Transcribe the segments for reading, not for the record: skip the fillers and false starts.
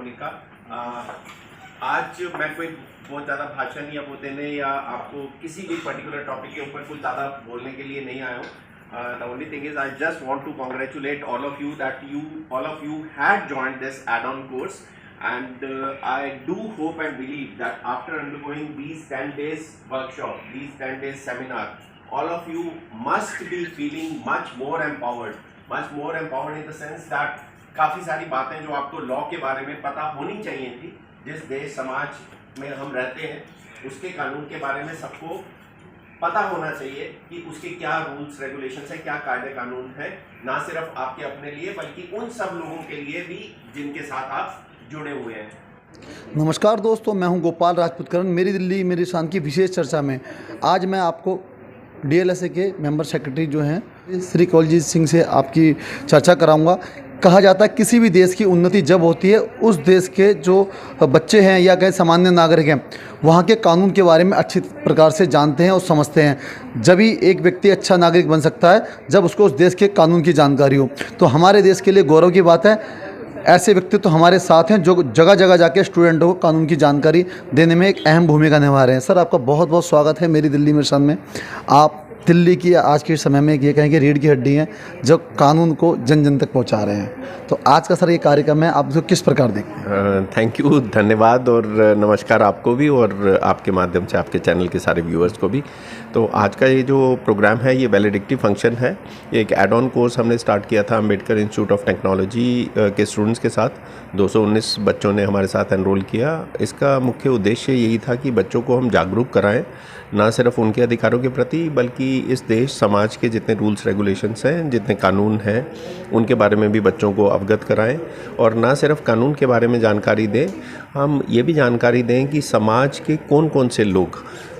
मोनिका। आज मैं कोई बहुत ज़्यादा भाषण या वो देने या आपको किसी भी पर्टिकुलर टॉपिक के ऊपर कुछ ज़्यादा बोलने के लिए नहीं आया हूँ। The only thing is I just want to congratulate all of you that all of you had joined this add-on course, and I do hope and believe that after undergoing these 10 days workshop, these 10 days seminar, all of you must be feeling much more empowered in the sense that काफ़ी सारी बातें जो आपको law के बारे में पता होनी चाहिए थी, जिस देश समाज में हम रहते हैं उसके कानून के बारे में सबको पता होना चाहिए कि उसके क्या रूल्स रेगुलेशंस है, क्या कायदे कानून है, ना सिर्फ आपके अपने लिए बल्कि उन सब लोगों के लिए भी जिनके साथ आप जुड़े हुए हैं। नमस्कार दोस्तों, मैं हूं गोपाल राजपूतकरण। मेरी दिल्ली मेरी शान की विशेष चर्चा में आज मैं आपको DLSA के मेंबर सेक्रेटरी जो हैं श्री कवलजीत सिंह से आपकी चर्चा कराऊंगा। कहा जाता है किसी भी देश की उन्नति जब होती है उस देश के जो बच्चे हैं या कहीं सामान्य नागरिक हैं वहाँ के कानून के बारे में अच्छी प्रकार से जानते हैं और समझते हैं। जब ही एक व्यक्ति अच्छा नागरिक बन सकता है जब उसको उस देश के कानून की जानकारी हो। तो हमारे देश के लिए गौरव की बात है, ऐसे व्यक्ति तो हमारे साथ हैं जो जगह जगह जाके स्टूडेंटों को कानून की जानकारी देने में एक अहम भूमिका निभा रहे हैं। सर, आपका बहुत बहुत स्वागत है मेरी दिल्ली मेरी शान में। आप दिल्ली की आज के समय में ये कहेंगे रीढ़ की हड्डी हैं जो कानून को जन जन तक पहुंचा रहे हैं। तो आज का सर ये कार्यक्रम है, आप इसको किस प्रकार देखें? थैंक यू, धन्यवाद और नमस्कार आपको भी और आपके माध्यम से आपके चैनल के सारे व्यूअर्स को भी। तो आज का ये जो प्रोग्राम है ये वैलिडिक्टिव फंक्शन है। एक एड ऑन कोर्स हमने स्टार्ट किया था अम्बेडकर इंस्टीट्यूट ऑफ टेक्नोलॉजी के स्टूडेंट्स के साथ। 219 बच्चों ने हमारे साथ एनरोल किया। इसका मुख्य उद्देश्य यही था कि बच्चों को हम जागरूक कराएं, ना सिर्फ उनके अधिकारों के प्रति बल्कि इस देश समाज के जितने रूल्स रेगुलेशंस हैं, जितने कानून हैं, उनके बारे में भी बच्चों को अवगत कराएं। और ना सिर्फ कानून के बारे में जानकारी दें, हम ये भी जानकारी दें कि समाज के कौन कौन से लोग,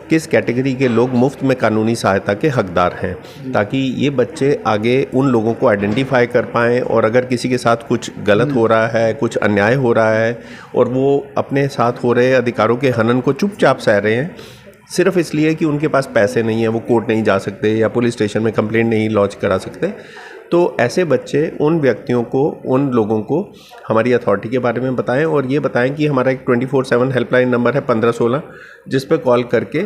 किस कैटेगरी के लोग मुफ्त में कानूनी सहायता के हकदार हैं, ताकि ये बच्चे आगे उन लोगों को आइडेंटिफाई कर पाएँ। और अगर किसी के साथ कुछ गलत हो रहा है, कुछ अन्याय हो रहा है और वो अपने साथ हो रहे अधिकारों के हनन को चुपचाप सह रहे हैं सिर्फ इसलिए कि उनके पास पैसे नहीं है, वो कोर्ट नहीं जा सकते या पुलिस स्टेशन में कंप्लेंट नहीं लॉन्च करा सकते, तो ऐसे बच्चे उन व्यक्तियों को, उन लोगों को हमारी अथॉरिटी के बारे में बताएं और ये बताएं कि हमारा एक 24/7 हेल्पलाइन नंबर है 1516, जिस पर कॉल करके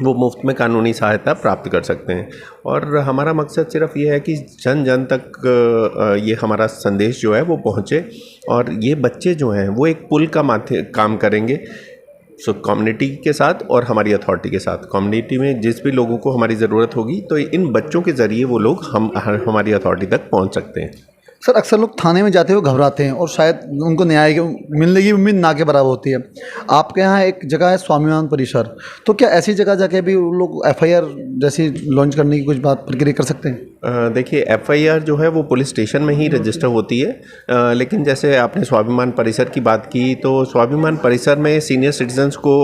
वो मुफ्त में कानूनी सहायता प्राप्त कर सकते हैं। और हमारा मकसद सिर्फ ये है कि जन जन तक ये हमारा संदेश जो है वो पहुँचे और ये बच्चे जो हैं वो एक पुल का काम करेंगे कम्युनिटी के साथ और हमारी अथॉरिटी के साथ। कम्युनिटी में जिस भी लोगों को हमारी ज़रूरत होगी तो इन बच्चों के ज़रिए वो लोग हमारी अथॉरिटी तक पहुंच सकते हैं। सर, अक्सर लोग थाने में जाते हुए घबराते हैं और शायद उनको न्याय मिलने की उम्मीद ना के बराबर होती है। आपके यहाँ एक जगह है स्वाभिमान परिसर, तो क्या ऐसी जगह जाके भी लोग FIR जैसी लॉन्च करने की कुछ बात प्रक्रिया कर सकते हैं? देखिए, FIR जो है वो पुलिस स्टेशन में ही रजिस्टर होती है, लेकिन जैसे आपने स्वाभिमान परिसर की बात की तो स्वाभिमान परिसर में सीनियर सिटीजन्स को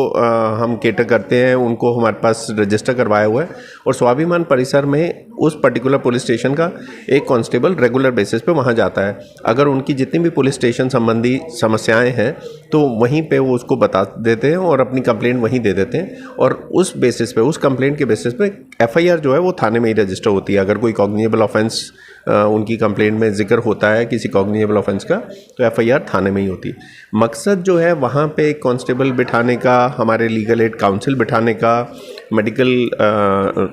हम केटर करते हैं, उनको हमारे पास रजिस्टर करवाया हुआ है। और स्वाभिमान परिसर में उस पर्टिकुलर पुलिस स्टेशन का एक कांस्टेबल रेगुलर बेसिस पे वहाँ जाता है। अगर उनकी जितनी भी पुलिस स्टेशन संबंधी समस्याएं हैं तो वहीं पे वो उसको बता देते हैं और अपनी कंप्लेंट वहीं दे देते हैं। और उस बेसिस पे, उस कंप्लेंट के बेसिस पे FIR जो है वो थाने में ही रजिस्टर होती है। अगर कोई कॉग्निजेबल ऑफेंस उनकी कंप्लेंट में जिक्र होता है किसी कॉग्निजेबल ऑफेंस का, तो FIR थाने में ही होती है। मकसद जो है वहाँ पे एक कांस्टेबल बिठाने का, हमारे लीगल एड काउंसिल बिठाने का, मेडिकल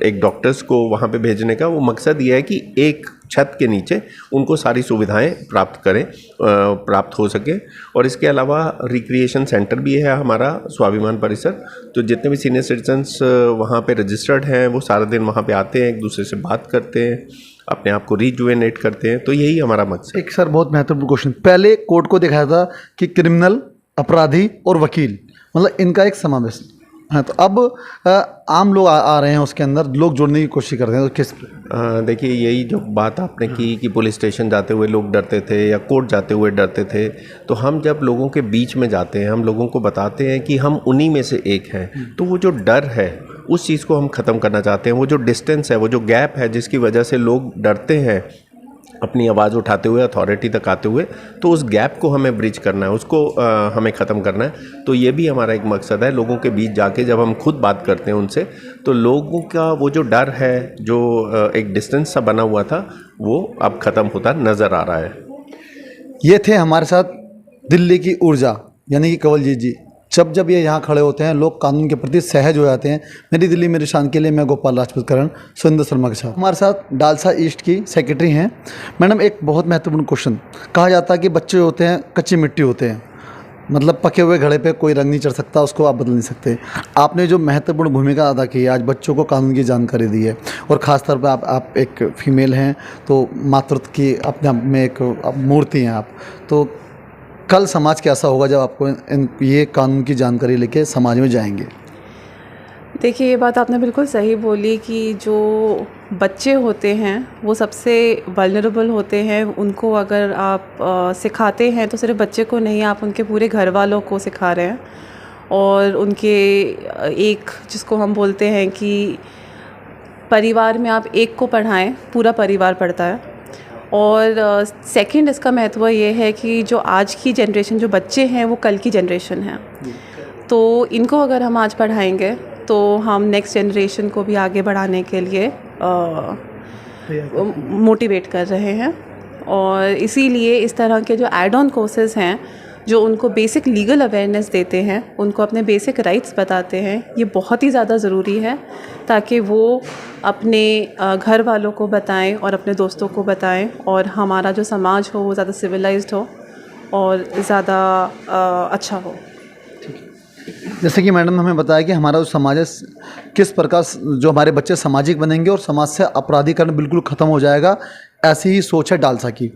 एक डॉक्टर्स को वहाँ पे भेजने का, वो मकसद ये है कि एक छत के नीचे उनको सारी सुविधाएं प्राप्त हो सके। और इसके अलावा रिक्रिएशन सेंटर भी है हमारा स्वाभिमान परिसर। तो जितने भी सीनियर सिटीजन्स वहाँ पे रजिस्टर्ड हैं वो सारा दिन वहाँ पे आते हैं, एक दूसरे से बात करते हैं, अपने आप को रिजुवेनेट करते हैं। तो यही हमारा मकसद। एक सर बहुत महत्वपूर्ण क्वेश्चन, पहले कोर्ट को दिखाया था कि क्रिमिनल, अपराधी और वकील, मतलब इनका एक समावेश है। तो अब आम लोग आ रहे हैं, उसके अंदर लोग जोड़ने की कोशिश कर रहे हैं। तो किस देखिए, यही जो बात आपने की कि पुलिस स्टेशन जाते हुए लोग डरते थे या कोर्ट जाते हुए डरते थे, तो हम जब लोगों के बीच में जाते हैं, हम लोगों को बताते हैं कि हम उन्हीं में से एक हैं, तो वो जो डर है उस चीज़ को हम ख़त्म करना चाहते हैं। वो जो डिस्टेंस है, वो जो गैप है जिसकी वजह से लोग डरते हैं अपनी आवाज़ उठाते हुए अथॉरिटी तक आते हुए, तो उस गैप को हमें ब्रिज करना है, उसको हमें ख़त्म करना है। तो ये भी हमारा एक मकसद है। लोगों के बीच जाके जब हम खुद बात करते हैं उनसे, तो लोगों का वो जो डर है, जो एक डिस्टेंस सा बना हुआ था, वो अब ख़त्म होता नज़र आ रहा है। ये थे हमारे साथ दिल्ली की ऊर्जा यानी कि कंवलजीत जी, जब जब ये यहाँ खड़े होते हैं लोग कानून के प्रति सहज हो जाते हैं। मेरी दिल्ली मेरी शान के लिए मैं गोपाल राजपूत करण, सुरेंद्र शर्मा के साथ। हमारे साथ डालसा ईस्ट की सेक्रेटरी हैं। मैडम, एक बहुत महत्वपूर्ण क्वेश्चन, कहा जाता है कि बच्चे होते हैं कच्ची मिट्टी होते हैं, मतलब पके हुए घड़े पे कोई रंग नहीं चढ़ सकता, उसको आप बदल नहीं सकते। आपने जो महत्वपूर्ण भूमिका अदा की है, आज बच्चों को कानून की जानकारी दी है, और ख़ास तौर पे आप एक फीमेल हैं, तो मातृत्व की अपने आप में एक मूर्ति हैं आप। तो कल समाज कैसा होगा जब आपको ये कानून की जानकारी लेके समाज में जाएंगे? देखिए, ये बात आपने बिल्कुल सही बोली कि जो बच्चे होते हैं वो सबसे वल्नरेबल होते हैं। उनको अगर आप सिखाते हैं तो सिर्फ बच्चे को नहीं, आप उनके पूरे घर वालों को सिखा रहे हैं। और उनके एक जिसको हम बोलते हैं कि परिवार में आप एक को पढ़ाएं, पूरा परिवार पढ़ता है। और सेकंड इसका महत्व ये है कि जो आज की जनरेशन, जो बच्चे हैं वो कल की जनरेशन है। तो इनको अगर हम आज पढ़ाएंगे तो हम नेक्स्ट जनरेशन को भी आगे बढ़ाने के लिए मोटिवेट कर रहे हैं। और इसीलिए इस तरह के जो एड ऑन कोर्सेज़ हैं, जो उनको बेसिक लीगल अवेयरनेस देते हैं, उनको अपने बेसिक राइट्स बताते हैं, ये बहुत ही ज़्यादा ज़रूरी है, ताकि वो अपने घर वालों को बताएं और अपने दोस्तों को बताएं, और हमारा जो समाज हो वो ज़्यादा सिविलाइज्ड हो और ज़्यादा अच्छा हो। जैसे कि मैडम ने हमें बताया कि हमारा जो समाज है, किस प्रकार जो हमारे बच्चे सामाजिक बनेंगे और समाज से अपराधीकरण बिल्कुल ख़त्म हो जाएगा, ऐसी ही सोच है डालसा की।